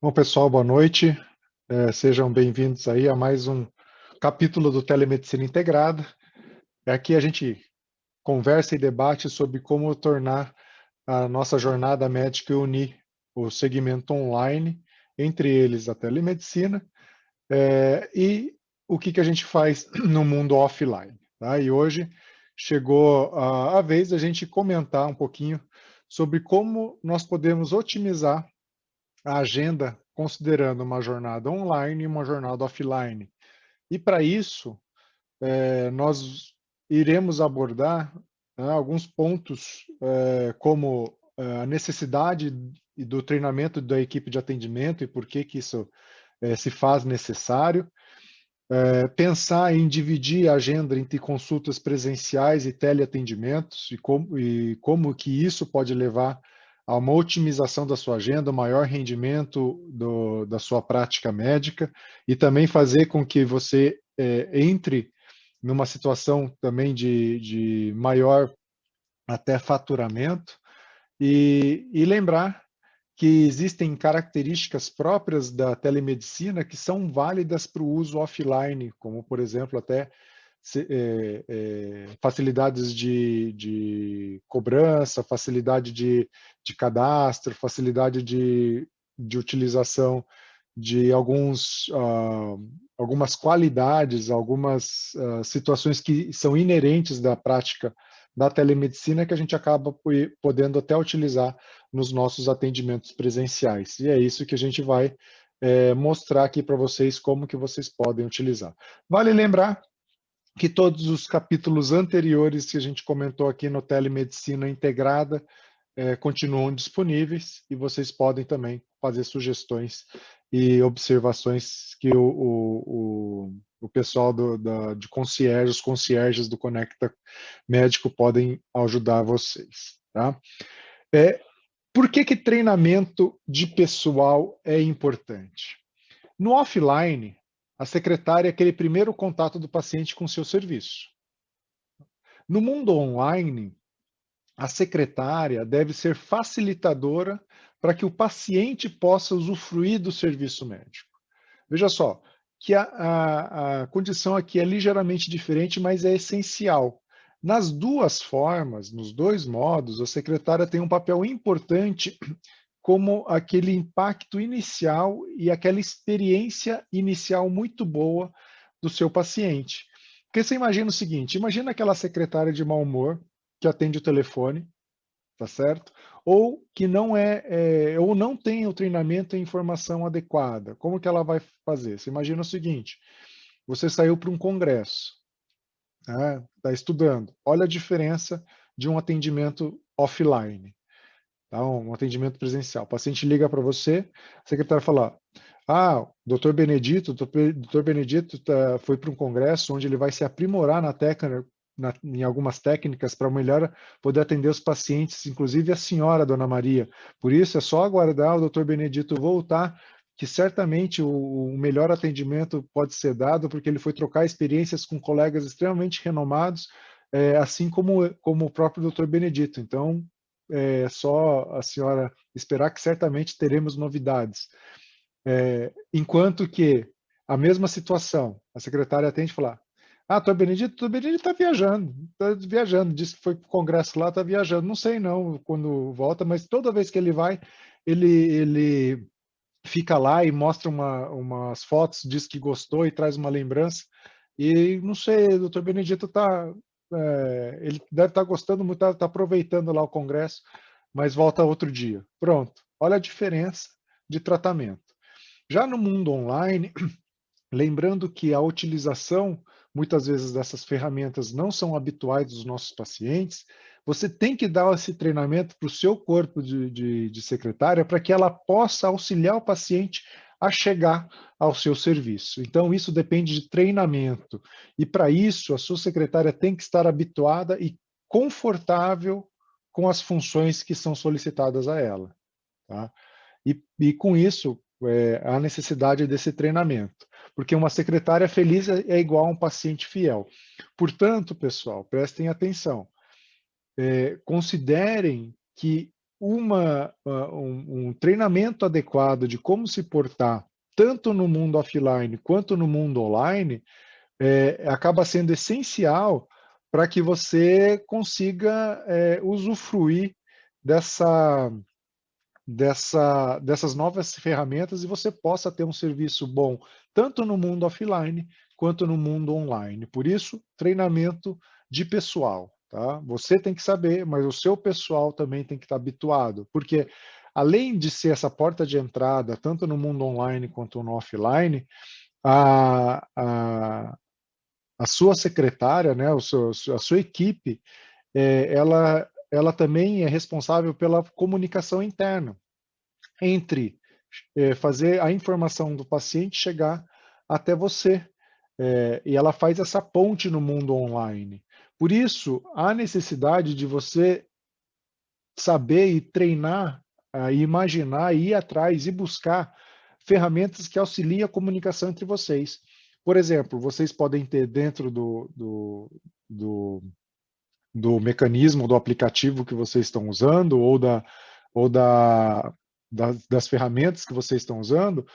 Bom, pessoal, boa noite. Sejam bem-vindos aí a mais um capítulo do Telemedicina Integrada. Aqui a gente conversa e debate sobre como tornar a nossa jornada médica e unir o segmento online, entre eles a telemedicina, e o que a gente faz no mundo offline. Tá? E hoje chegou a vez da gente comentar um pouquinho sobre como nós podemos otimizar a agenda considerando uma jornada online e uma jornada offline. E para isso, nós iremos abordar, né, alguns pontos, como a necessidade do treinamento da equipe de atendimento e por que isso se faz necessário, pensar em dividir a agenda entre consultas presenciais e teleatendimentos e como que isso pode levar a uma otimização da sua agenda, um maior rendimento da sua prática médica e também fazer com que você entre numa situação também de maior até faturamento e lembrar que existem características próprias da telemedicina que são válidas para o uso offline, como, por exemplo, até facilidades de cobrança, facilidade de cadastro, facilidade de utilização de algumas qualidades, algumas situações que são inerentes da prática da telemedicina que a gente acaba podendo até utilizar nos nossos atendimentos presenciais. E é isso que a gente vai mostrar aqui para vocês como que vocês podem utilizar. Vale lembrar que todos os capítulos anteriores que a gente comentou aqui no Telemedicina Integrada continuam disponíveis e vocês podem também fazer sugestões e observações que o pessoal de concierge, os concierges do Conecta Médico podem ajudar vocês. Tá? Por que treinamento de pessoal é importante? No offline, a secretária é aquele primeiro contato do paciente com o seu serviço. No mundo online, a secretária deve ser facilitadora para que o paciente possa usufruir do serviço médico. Veja só, que a condição aqui é ligeiramente diferente, mas é essencial. Nas duas formas, nos dois modos, a secretária tem um papel importante como aquele impacto inicial e aquela experiência inicial muito boa do seu paciente. Porque você imagina o seguinte, imagina aquela secretária de mau humor que atende o telefone, tá certo? Ou que ou não tem o treinamento e informação adequada. Como que ela vai fazer? Você imagina o seguinte, você saiu para um congresso, né? Está estudando. Olha a diferença de um atendimento offline. Tá? Um atendimento presencial. O paciente liga para você, a secretária fala: doutor Benedito, doutor Benedito foi para um congresso onde ele vai se aprimorar em algumas técnicas para melhor poder atender os pacientes, inclusive a senhora, Dona Maria. Por isso, é só aguardar o doutor Benedito voltar, que certamente o melhor atendimento pode ser dado, porque ele foi trocar experiências com colegas extremamente renomados, assim como o próprio doutor Benedito. Então, é só a senhora esperar que certamente teremos novidades. Enquanto que a mesma situação, a secretária atende e fala: doutor Benedito está viajando, disse que foi para o congresso lá, está viajando. Não sei não quando volta, mas toda vez que ele vai, ele fica lá e mostra umas fotos, diz que gostou e traz uma lembrança. E não sei, o doutor Benedito ele deve estar gostando muito, está aproveitando lá o congresso, mas volta outro dia. Pronto, olha a diferença de tratamento. Já no mundo online, lembrando que a utilização, muitas vezes, dessas ferramentas não são habituais dos nossos pacientes, você tem que dar esse treinamento para o seu corpo de secretária para que ela possa auxiliar o paciente a chegar ao seu serviço. Então, isso depende de treinamento. E, para isso, a sua secretária tem que estar habituada e confortável com as funções que são solicitadas a ela. Tá? E com isso, a necessidade desse treinamento. Porque uma secretária feliz é igual a um paciente fiel. Portanto, pessoal, prestem atenção. Considerem que um treinamento adequado de como se portar, tanto no mundo offline quanto no mundo online, acaba sendo essencial para que você consiga usufruir dessa, dessas novas ferramentas e você possa ter um serviço bom, tanto no mundo offline quanto no mundo online. Por isso, treinamento de pessoal. Tá? Você tem que saber, mas o seu pessoal também tem que estar habituado, porque além de ser essa porta de entrada, tanto no mundo online quanto no offline, a, a, a sua secretária, né, a sua equipe, ela também é responsável pela comunicação interna entre fazer a informação do paciente chegar até você. E ela faz essa ponte no mundo online. Por isso, há necessidade de você saber e treinar, e imaginar, e ir atrás e buscar ferramentas que auxiliem a comunicação entre vocês. Por exemplo, vocês podem ter dentro do, do mecanismo, do aplicativo que vocês estão usando, ou das ferramentas que vocês estão usando,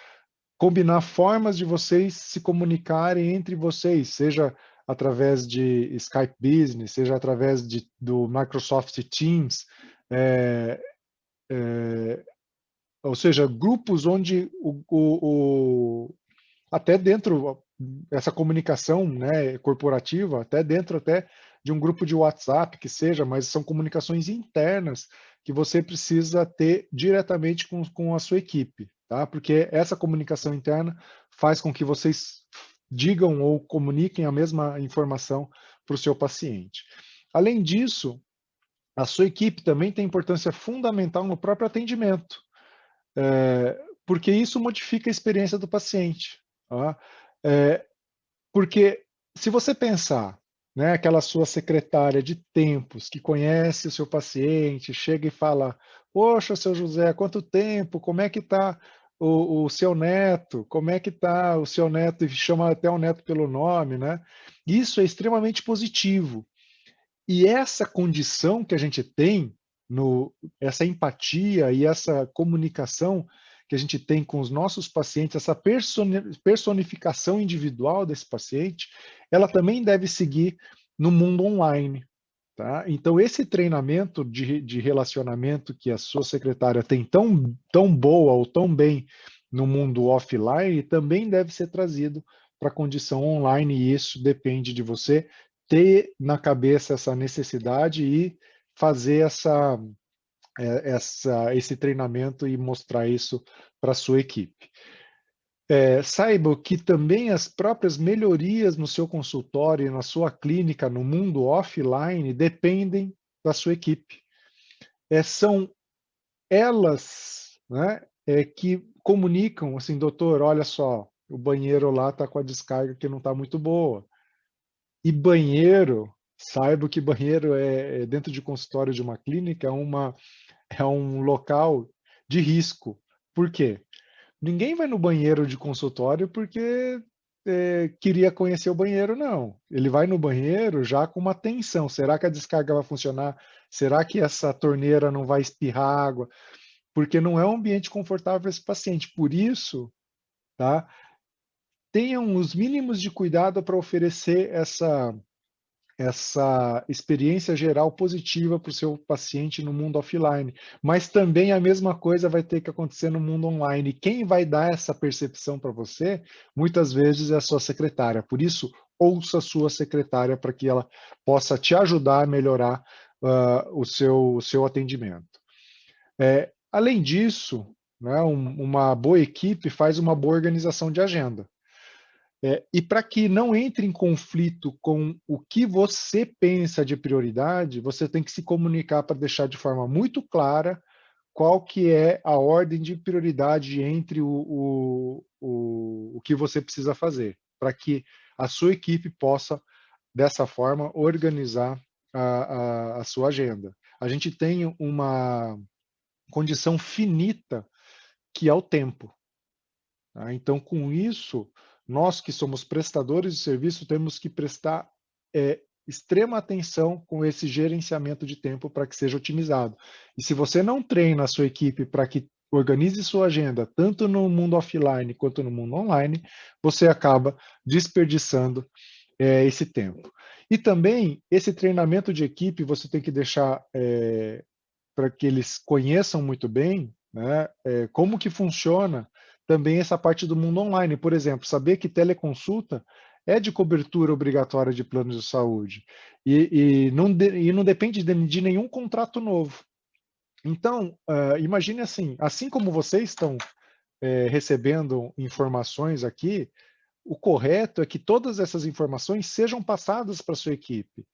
combinar formas de vocês se comunicarem entre vocês, seja através de Skype Business, seja através do Microsoft Teams, é, é, ou seja, grupos onde até dentro essa comunicação, né, corporativa, até dentro até de um grupo de WhatsApp que seja, mas são comunicações internas que você precisa ter diretamente com a sua equipe, tá? Porque essa comunicação interna faz com que vocês digam ou comuniquem a mesma informação para o seu paciente. Além disso, a sua equipe também tem importância fundamental no próprio atendimento, porque isso modifica a experiência do paciente. Tá? Porque se você pensar, né, aquela sua secretária de tempos que conhece o seu paciente, chega e fala: "Poxa, seu José, quanto tempo? Como é que está o seu neto? Como é que está o seu neto?" E chama até o neto pelo nome, né? Isso é extremamente positivo. E essa condição que a gente tem, essa empatia e essa comunicação que a gente tem com os nossos pacientes, essa personificação individual desse paciente, ela também deve seguir no mundo online. Tá? Então, esse treinamento de relacionamento que a sua secretária tem tão boa ou tão bem no mundo offline também deve ser trazido para a condição online, e isso depende de você ter na cabeça essa necessidade e fazer esse treinamento e mostrar isso para a sua equipe. Saiba que também as próprias melhorias no seu consultório, na sua clínica, no mundo offline, dependem da sua equipe. São elas, né, que comunicam assim: "Doutor, olha só, o banheiro lá está com a descarga que não está muito boa." E banheiro, saiba que banheiro dentro de consultório de uma clínica é um local de risco. Por quê? Ninguém vai no banheiro de consultório porque queria conhecer o banheiro, não. Ele vai no banheiro já com uma tensão. Será que a descarga vai funcionar? Será que essa torneira não vai espirrar água? Porque não é um ambiente confortável para esse paciente. Por isso, tá? Tenham os mínimos de cuidado para oferecer essa experiência geral positiva para o seu paciente no mundo offline. Mas também a mesma coisa vai ter que acontecer no mundo online. Quem vai dar essa percepção para você, muitas vezes, é a sua secretária. Por isso, ouça a sua secretária para que ela possa te ajudar a melhorar o seu atendimento. Além disso, né, uma boa equipe faz uma boa organização de agenda. E para que não entre em conflito com o que você pensa de prioridade, você tem que se comunicar para deixar de forma muito clara qual que é a ordem de prioridade entre o que você precisa fazer, para que a sua equipe possa, dessa forma, organizar a sua agenda. A gente tem uma condição finita, que é o tempo. Tá? Então, com isso, nós que somos prestadores de serviço temos que prestar extrema atenção com esse gerenciamento de tempo para que seja otimizado. E se você não treina a sua equipe para que organize sua agenda, tanto no mundo offline quanto no mundo online, você acaba desperdiçando esse tempo. E também, esse treinamento de equipe, você tem que deixar para que eles conheçam muito bem, né, como que funciona também essa parte do mundo online. Por exemplo, saber que teleconsulta é de cobertura obrigatória de planos de saúde e não depende de nenhum contrato novo. Então, imagine assim como vocês estão recebendo informações aqui, o correto é que todas essas informações sejam passadas para a sua equipe.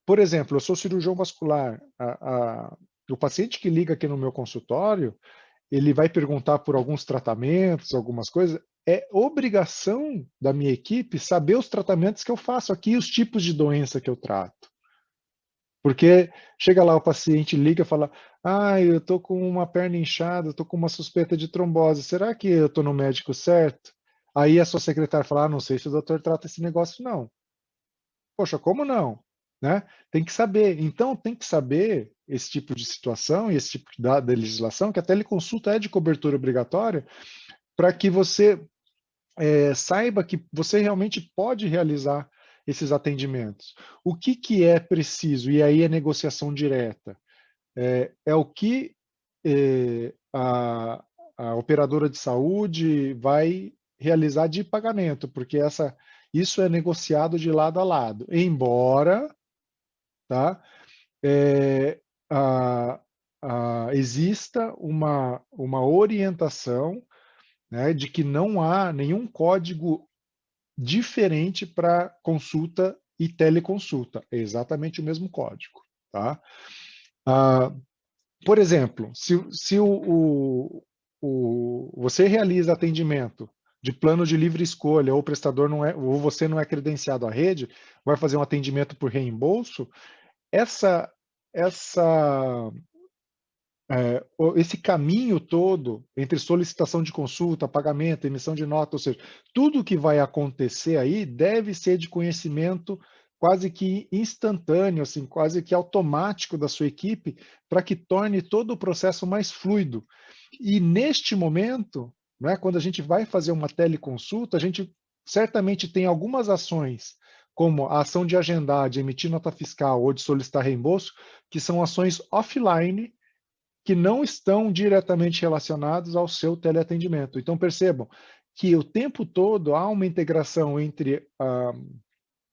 Por exemplo, eu sou cirurgião vascular. O paciente que liga aqui no meu consultório, ele vai perguntar por alguns tratamentos, algumas coisas. É obrigação da minha equipe saber os tratamentos que eu faço aqui e os tipos de doença que eu trato. Porque chega lá, o paciente liga e fala: eu estou com uma perna inchada, estou com uma suspeita de trombose, será que eu estou no médico certo? Aí a sua secretária fala: não sei se o doutor trata esse negócio, não. Poxa, como não? Né? Tem que saber. Então, tem que saber esse tipo de situação e esse tipo da legislação, que a teleconsulta é de cobertura obrigatória, para que você saiba que você realmente pode realizar esses atendimentos. O que é preciso? E aí é negociação direta. É o que a operadora de saúde vai realizar de pagamento, porque isso é negociado de lado a lado. Embora, tá, exista uma orientação, né, de que não há nenhum código diferente para consulta e teleconsulta. É exatamente o mesmo código. Tá? Por exemplo, se você realiza atendimento de plano de livre escolha, ou o prestador não é, ou você não é credenciado à rede, vai fazer um atendimento por reembolso, essa, essa esse caminho todo entre solicitação de consulta, pagamento, emissão de nota, ou seja, tudo que vai acontecer aí deve ser de conhecimento quase que instantâneo, assim, quase que automático da sua equipe, para que torne todo o processo mais fluido. E neste momento, né, quando a gente vai fazer uma teleconsulta, a gente certamente tem algumas ações, como a ação de agendar, de emitir nota fiscal ou de solicitar reembolso, que são ações offline, que não estão diretamente relacionados ao seu teleatendimento. Então, percebam que o tempo todo há uma integração entre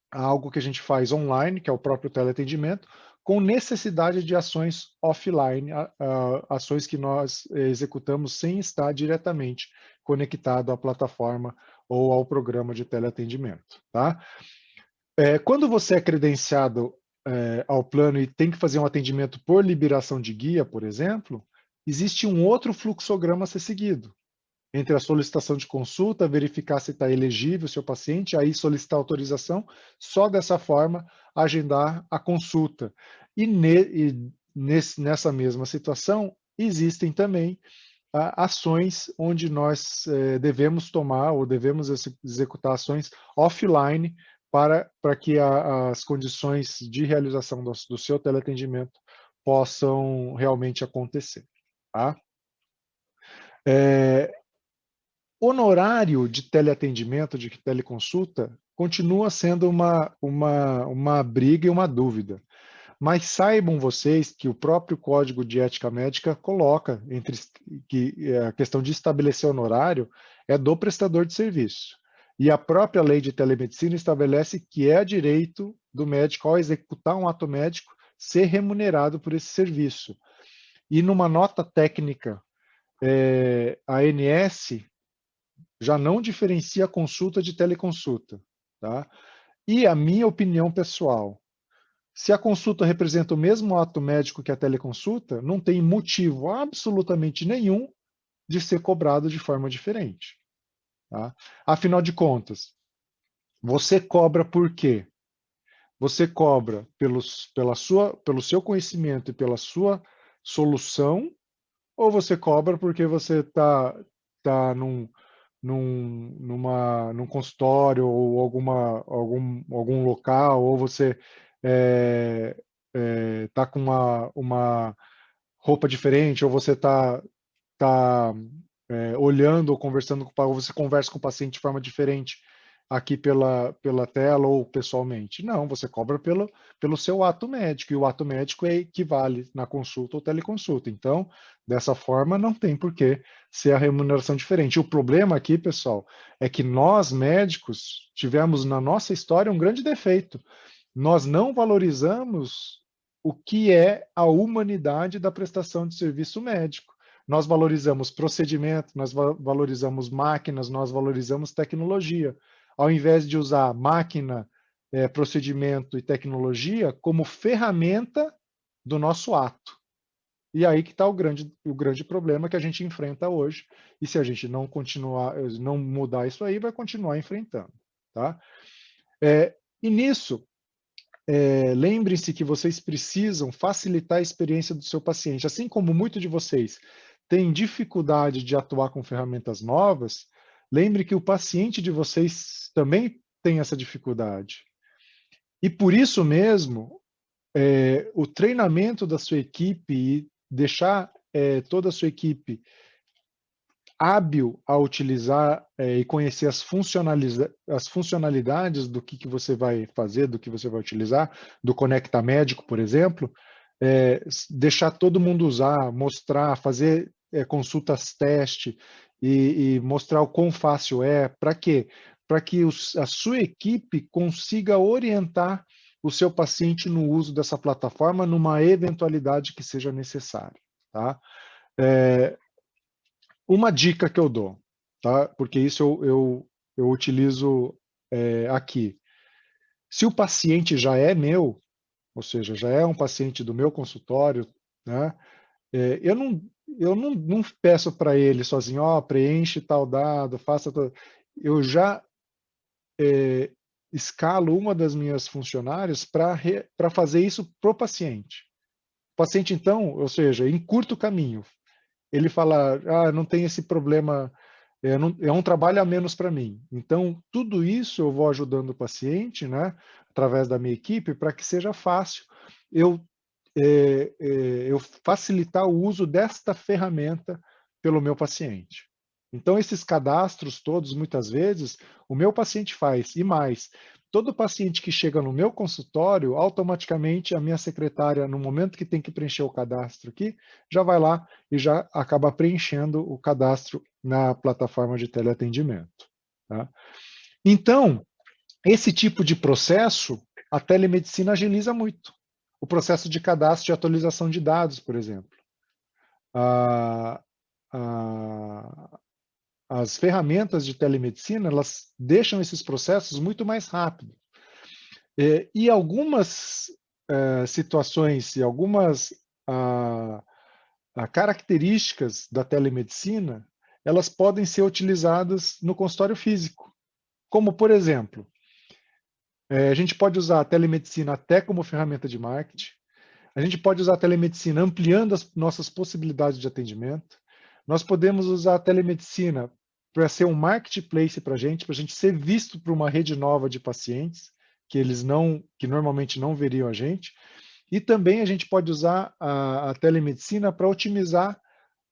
algo que a gente faz online, que é o próprio teleatendimento, com necessidade de ações offline, ações que nós executamos sem estar diretamente conectado à plataforma ou ao programa de teleatendimento. Tá? Quando você é credenciado ao plano e tem que fazer um atendimento por liberação de guia, por exemplo, existe um outro fluxograma a ser seguido. Entre a solicitação de consulta, verificar se está elegível o seu paciente, aí solicitar autorização, só dessa forma agendar a consulta. E nessa mesma situação, existem também ações onde nós devemos tomar ou devemos executar ações offline para que as condições de realização do seu teleatendimento possam realmente acontecer. Tá? Honorário de teleatendimento, de teleconsulta, continua sendo uma briga e uma dúvida. Mas saibam vocês que o próprio Código de Ética Médica coloca que a questão de estabelecer honorário é do prestador de serviço. E a própria lei de telemedicina estabelece que é direito do médico, ao executar um ato médico, ser remunerado por esse serviço. E numa nota técnica, a ANS já não diferencia a consulta de teleconsulta. Tá? E a minha opinião pessoal, se a consulta representa o mesmo ato médico que a teleconsulta, não tem motivo absolutamente nenhum de ser cobrado de forma diferente. Tá? Afinal de contas, você cobra por quê? Você cobra pelo seu conhecimento e pela sua solução, ou você cobra porque você está num num consultório ou algum local, ou você está com uma roupa diferente, ou você está olhando ou conversando ou você conversa com o paciente de forma diferente aqui pela tela ou pessoalmente. Não, você cobra pelo seu ato médico, e o ato médico equivale na consulta ou teleconsulta. Então, dessa forma, não tem por que ser a remuneração diferente. O problema aqui, pessoal, é que nós, médicos, tivemos na nossa história um grande defeito. Nós não valorizamos o que é a humanidade da prestação de serviço médico. Nós valorizamos procedimento, nós valorizamos máquinas, nós valorizamos tecnologia, ao invés de usar máquina, procedimento e tecnologia como ferramenta do nosso ato. E aí que está o grande problema que a gente enfrenta hoje. E se a gente não mudar isso aí, vai continuar enfrentando. Tá? E nisso, lembrem-se que vocês precisam facilitar a experiência do seu paciente. Assim como muitos de vocês têm dificuldade de atuar com ferramentas novas, lembre que o paciente de vocês também tem essa dificuldade. E por isso mesmo, o treinamento da sua equipe e deixar toda a sua equipe hábil a utilizar e conhecer as funcionalidades do que você vai fazer, do que você vai utilizar, do Conecta Médico, por exemplo, deixar todo mundo usar, mostrar, fazer consultas teste e mostrar o quão fácil é. Para quê? Para que a sua equipe consiga orientar o seu paciente no uso dessa plataforma numa eventualidade que seja necessária. Tá? Uma dica que eu dou, tá? Porque isso eu utilizo aqui. Se o paciente já é meu, ou seja, já é um paciente do meu consultório, né? Eu não peço para ele sozinho, preenche tal dado, faça tal. Eu já escalo uma das minhas funcionárias para fazer isso para o paciente. O paciente, então, ou seja, em curto caminho, ele fala, não tem esse problema, é um trabalho a menos para mim. Então, tudo isso eu vou ajudando o paciente, né, através da minha equipe, para que seja fácil eu facilitar o uso desta ferramenta pelo meu paciente. Então, esses cadastros todos, muitas vezes, o meu paciente faz. E mais, todo paciente que chega no meu consultório, automaticamente a minha secretária, no momento que tem que preencher o cadastro aqui, já vai lá e já acaba preenchendo o cadastro na plataforma de teleatendimento. Tá? Então, esse tipo de processo, a telemedicina agiliza muito. O processo de cadastro e atualização de dados, por exemplo. As ferramentas de telemedicina, elas deixam esses processos muito mais rápidos. E algumas situações e algumas características da telemedicina, elas podem ser utilizadas no consultório físico. Como, por exemplo, a gente pode usar a telemedicina até como ferramenta de marketing. A gente pode usar a telemedicina ampliando as nossas possibilidades de atendimento. Nós podemos usar a telemedicina para ser um marketplace para a gente ser visto por uma rede nova de pacientes que normalmente não veriam a gente. E também a gente pode usar a telemedicina para otimizar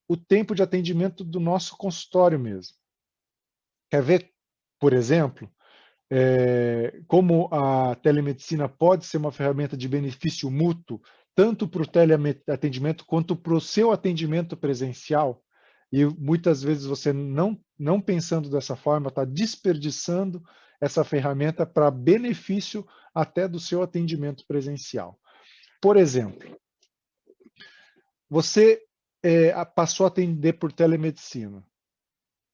o tempo de atendimento do nosso consultório mesmo. Quer ver, por exemplo, como a telemedicina pode ser uma ferramenta de benefício mútuo, tanto para o teleatendimento quanto para o seu atendimento presencial? E muitas vezes você não pensando dessa forma, está desperdiçando essa ferramenta para benefício até do seu atendimento presencial. Por exemplo, você passou a atender por telemedicina.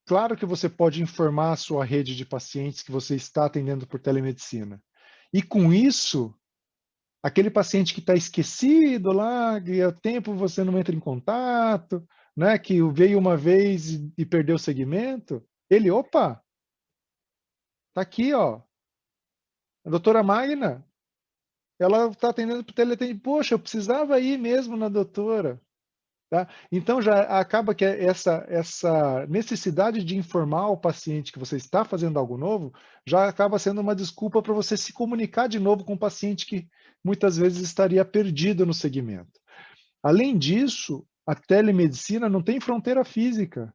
Claro que você pode informar a sua rede de pacientes que você está atendendo por telemedicina. E com isso, aquele paciente que está esquecido lá, que há tempo você não entra em contato, né, que veio uma vez e perdeu o segmento, ele, opa, tá aqui, ó. A doutora Magna, ela está atendendo por teletendimento. Poxa, eu precisava ir mesmo na doutora. Tá? Então, já acaba que essa necessidade de informar ao paciente que você está fazendo algo novo, já acaba sendo uma desculpa para você se comunicar de novo com o paciente que muitas vezes estaria perdido no segmento. Além disso, a telemedicina não tem fronteira física.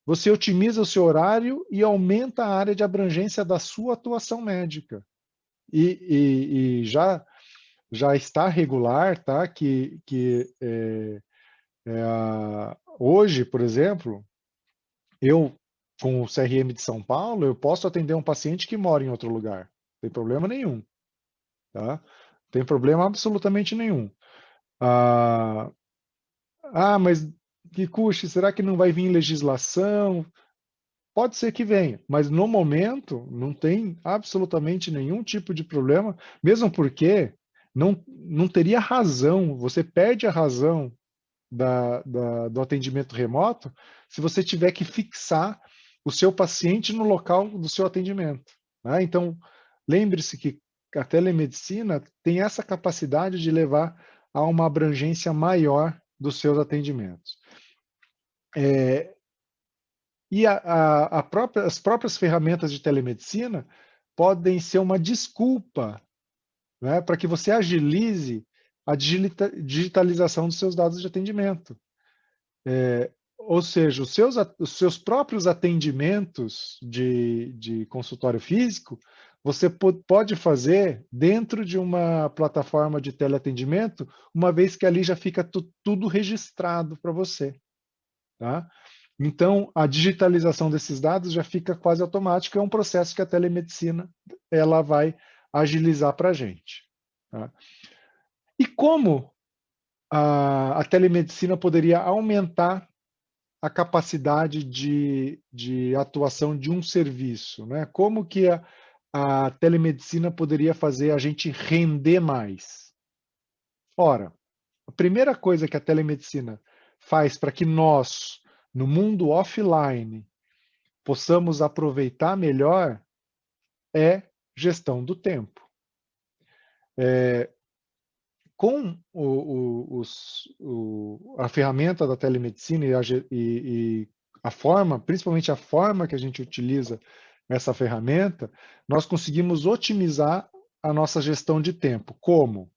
Você otimiza o seu horário e aumenta a área de abrangência da sua atuação médica. E já está regular, tá? Hoje, por exemplo, eu, com o CRM de São Paulo, eu posso atender um paciente que mora em outro lugar. Não tem problema nenhum, tá? Não tem problema absolutamente nenhum. Ah, mas Kikuchi, será que não vai vir legislação? Pode ser que venha, mas no momento não tem absolutamente nenhum tipo de problema, mesmo porque não teria razão, você perde a razão do atendimento remoto se você tiver que fixar o seu paciente no local do seu atendimento. Né? Então, lembre-se que a telemedicina tem essa capacidade de levar a uma abrangência maior dos seus atendimentos. E as próprias ferramentas de telemedicina podem ser uma desculpa, né, para que você agilize a digitalização dos seus dados de atendimento. Ou seja, os seus próprios atendimentos de consultório físico, você pode fazer dentro de uma plataforma de teleatendimento, uma vez que ali já fica tudo registrado para você. Tá? Então, a digitalização desses dados já fica quase automática, é um processo que a telemedicina ela vai agilizar para a gente. Tá? E como a telemedicina poderia aumentar a capacidade de atuação de um serviço? Né? Como que a telemedicina poderia fazer a gente render mais? Ora, a primeira coisa que a telemedicina faz para que nós, no mundo offline, possamos aproveitar melhor é gestão do tempo. Com a ferramenta da telemedicina e a forma, principalmente a forma que a gente utiliza essa ferramenta, nós conseguimos otimizar a nossa gestão de tempo. Como?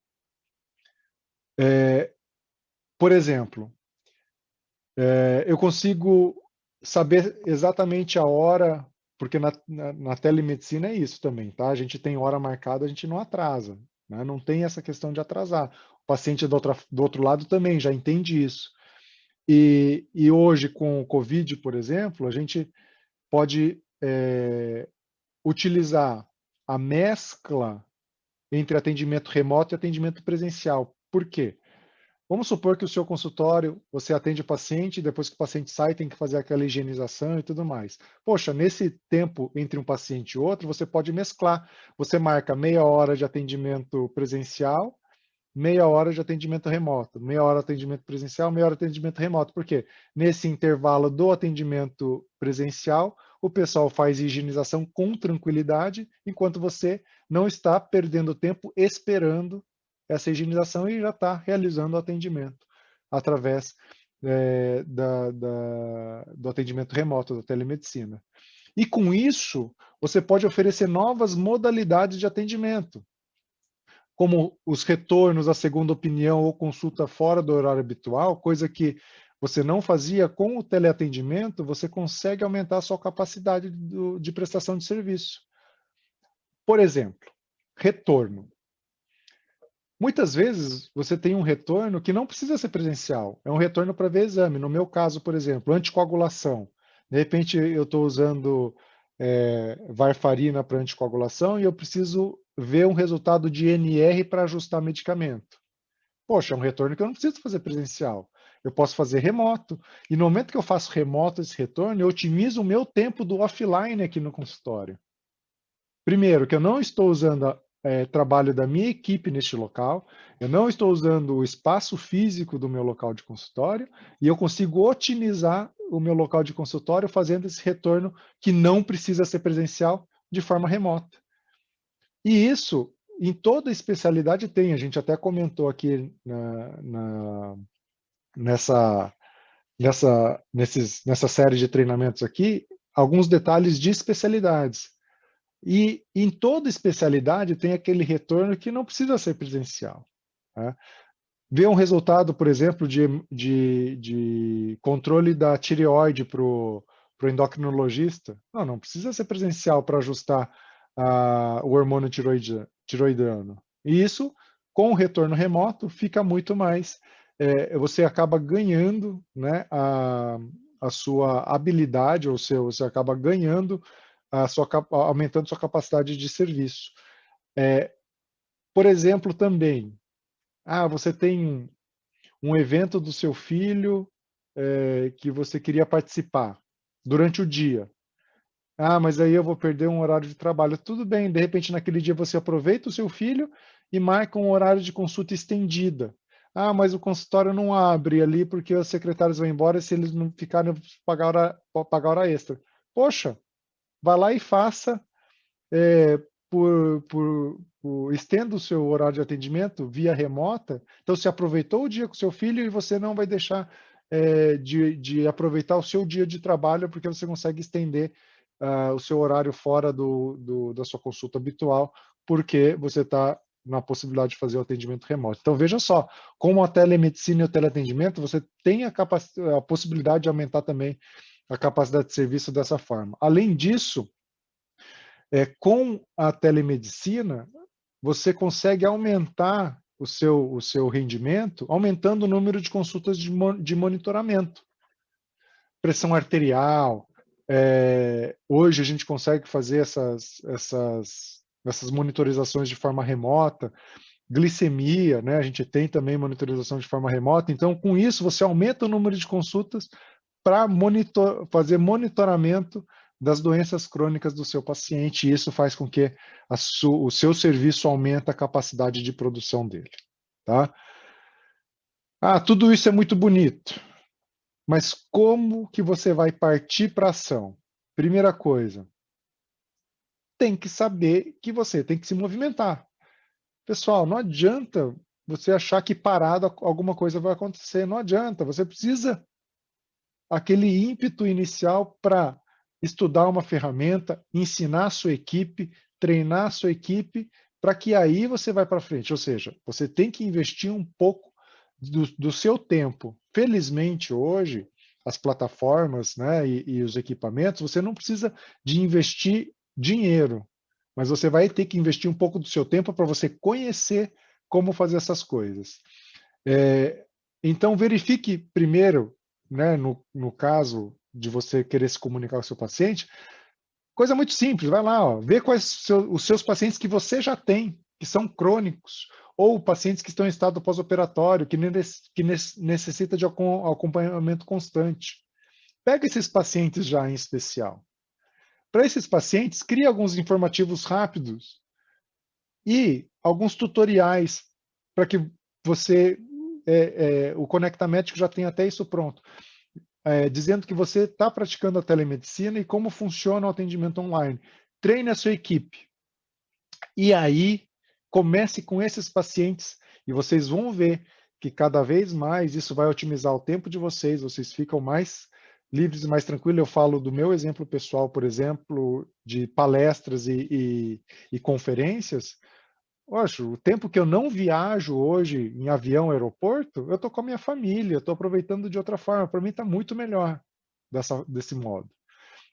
Por exemplo, eu consigo saber exatamente a hora, porque na telemedicina é isso também, tá? A gente tem hora marcada, a gente não atrasa, né? Não tem essa questão de atrasar. O paciente do outro lado também já entende isso. E hoje, com o Covid, por exemplo, a gente pode utilizar a mescla entre atendimento remoto e atendimento presencial. Por quê? Vamos supor que o seu consultório, você atende o paciente, depois que o paciente sai, tem que fazer aquela higienização e tudo mais. Poxa, nesse tempo entre um paciente e outro, você pode mesclar. Você marca meia hora de atendimento presencial, meia hora de atendimento remoto, meia hora de atendimento presencial, meia hora de atendimento remoto. Por quê? Nesse intervalo do atendimento presencial, o pessoal faz higienização com tranquilidade, enquanto você não está perdendo tempo esperando essa higienização e já está realizando o atendimento através do atendimento remoto, da telemedicina. E com isso, você pode oferecer novas modalidades de atendimento, como os retornos à segunda opinião ou consulta fora do horário habitual, coisa que você não fazia com o teleatendimento, você consegue aumentar a sua capacidade de prestação de serviço. Por exemplo, retorno. Muitas vezes você tem um retorno que não precisa ser presencial, é um retorno para ver exame. No meu caso, por exemplo, anticoagulação. De repente eu estou usando varfarina para anticoagulação e eu preciso ver um resultado de NR para ajustar medicamento. Poxa, é um retorno que eu não preciso fazer presencial. Eu posso fazer remoto. E no momento que eu faço remoto esse retorno, eu otimizo o meu tempo do offline aqui no consultório. Primeiro, que eu não estou usando trabalho da minha equipe neste local, eu não estou usando o espaço físico do meu local de consultório e eu consigo otimizar o meu local de consultório fazendo esse retorno que não precisa ser presencial de forma remota. E isso, em toda especialidade tem, a gente até comentou aqui nessa nessa série de treinamentos aqui, alguns detalhes de especialidades. E em toda especialidade tem aquele retorno que não precisa ser presencial. Tá? Ver um resultado, por exemplo, de controle da tireoide para o endocrinologista, não precisa ser presencial para ajustar o hormônio tiroidiano. E isso, com o retorno remoto, fica muito mais. Você acaba ganhando, né, a sua habilidade, ou você acaba ganhando, aumentando sua capacidade de serviço. Por exemplo, também, você tem um evento do seu filho que você queria participar durante o dia. Mas aí eu vou perder um horário de trabalho. Tudo bem, de repente naquele dia você aproveita o seu filho e marca um horário de consulta estendida. Mas o consultório não abre ali porque os secretários vão embora e se eles não ficarem, pagar hora extra. Poxa, vai lá e faça, estenda o seu horário de atendimento via remota. Então, você aproveitou o dia com seu filho e você não vai deixar de aproveitar o seu dia de trabalho porque você consegue estender o seu horário fora da sua consulta habitual, porque você está na possibilidade de fazer o atendimento remoto. Então, veja só, com a telemedicina e o teleatendimento, você tem a possibilidade de aumentar também a capacidade de serviço dessa forma. Além disso, com a telemedicina, você consegue aumentar o seu rendimento, aumentando o número de consultas de monitoramento. Pressão arterial. Hoje a gente consegue fazer essas monitorizações de forma remota. Glicemia, né? A gente tem também monitorização de forma remota. Então, com isso, você aumenta o número de consultas para fazer monitoramento das doenças crônicas do seu paciente, e isso faz com que o seu serviço aumente a capacidade de produção dele. Tá? Tudo isso é muito bonito, mas como que você vai partir para a ação? Primeira coisa, tem que saber que você tem que se movimentar. Pessoal, não adianta você achar que parado alguma coisa vai acontecer, não adianta, você precisa aquele ímpeto inicial para estudar uma ferramenta, ensinar a sua equipe, treinar a sua equipe, para que aí você vai para frente. Ou seja, você tem que investir um pouco do seu tempo. Felizmente, hoje, as plataformas, né, e os equipamentos, você não precisa de investir dinheiro, mas você vai ter que investir um pouco do seu tempo para você conhecer como fazer essas coisas. Então, verifique primeiro, né, no caso de você querer se comunicar com o seu paciente, coisa muito simples, vai lá, vê quais os seus pacientes que você já tem, que são crônicos, ou pacientes que estão em estado pós-operatório, que necessita de acompanhamento constante. Pega esses pacientes já em especial. Para esses pacientes, cria alguns informativos rápidos e alguns tutoriais para que você, o Conecta Médico já tem até isso pronto, dizendo que você está praticando a telemedicina e como funciona o atendimento online. Treine a sua equipe. E aí, comece com esses pacientes e vocês vão ver que cada vez mais isso vai otimizar o tempo de vocês ficam mais livres e mais tranquilos. Eu falo do meu exemplo pessoal, por exemplo, de palestras e conferências. Poxa, o tempo que eu não viajo hoje em avião, aeroporto, eu estou com a minha família, estou aproveitando de outra forma. Para mim está muito melhor desse modo.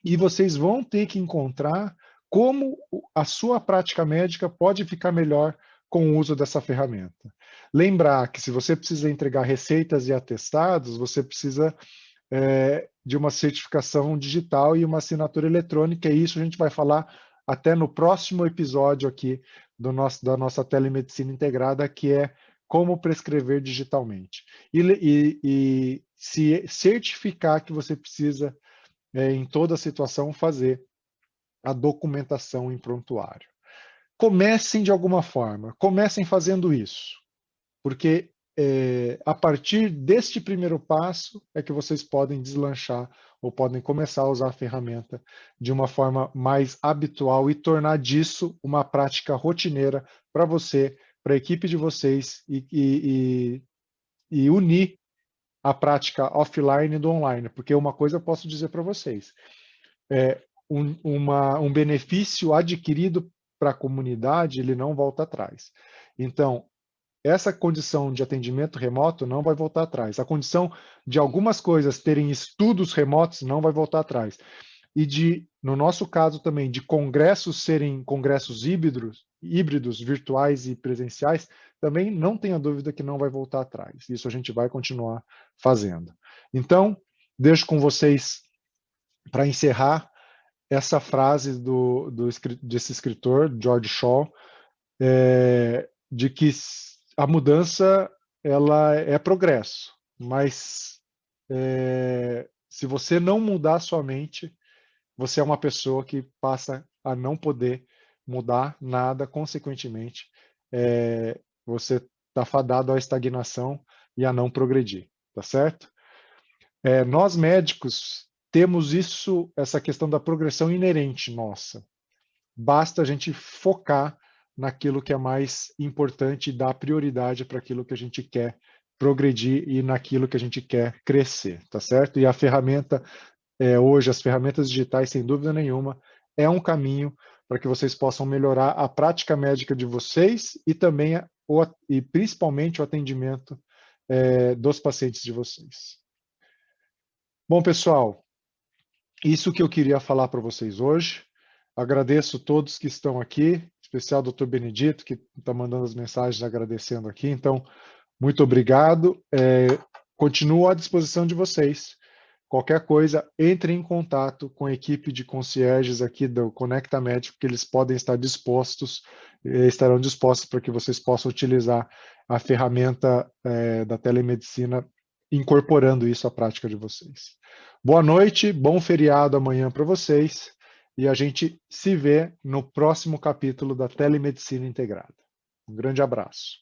E vocês vão ter que encontrar como a sua prática médica pode ficar melhor com o uso dessa ferramenta. Lembrar que se você precisa entregar receitas e atestados, você precisa de uma certificação digital e uma assinatura eletrônica, e isso a gente vai falar até no próximo episódio aqui da nossa telemedicina integrada, que é como prescrever digitalmente. E se certificar que você precisa, em toda situação, fazer a documentação em prontuário. Comecem de alguma forma, comecem fazendo isso, porque a partir deste primeiro passo é que vocês podem deslanchar ou podem começar a usar a ferramenta de uma forma mais habitual e tornar disso uma prática rotineira para você, para a equipe de vocês e unir a prática offline do online, porque uma coisa eu posso dizer para vocês, um benefício adquirido para a comunidade, ele não volta atrás. Então, essa condição de atendimento remoto não vai voltar atrás. A condição de algumas coisas terem estudos remotos não vai voltar atrás. E no nosso caso também, de congressos serem congressos híbridos, virtuais e presenciais, também não tenha dúvida que não vai voltar atrás. Isso a gente vai continuar fazendo. Então, deixo com vocês, para encerrar, essa frase desse escritor, George Shaw, de que a mudança ela é progresso, mas se você não mudar sua mente, você é uma pessoa que passa a não poder mudar nada, consequentemente, você está fadado à estagnação e a não progredir, tá certo? Nós médicos temos essa questão da progressão inerente nossa. Basta a gente focar naquilo que é mais importante e dar prioridade para aquilo que a gente quer progredir e naquilo que a gente quer crescer, tá certo? E a ferramenta, hoje, as ferramentas digitais, sem dúvida nenhuma, é um caminho para que vocês possam melhorar a prática médica de vocês e também, e principalmente, o atendimento dos pacientes de vocês. Bom, pessoal, isso que eu queria falar para vocês hoje. Agradeço todos que estão aqui, em especial o Dr. Benedito, que está mandando as mensagens agradecendo aqui. Então, muito obrigado. Continuo à disposição de vocês. Qualquer coisa, entre em contato com a equipe de concierges aqui do Conecta Médico, que eles podem estar estarão dispostos para que vocês possam utilizar a ferramenta da telemedicina, incorporando isso à prática de vocês. Boa noite, bom feriado amanhã para vocês, e a gente se vê no próximo capítulo da Telemedicina Integrada. Um grande abraço.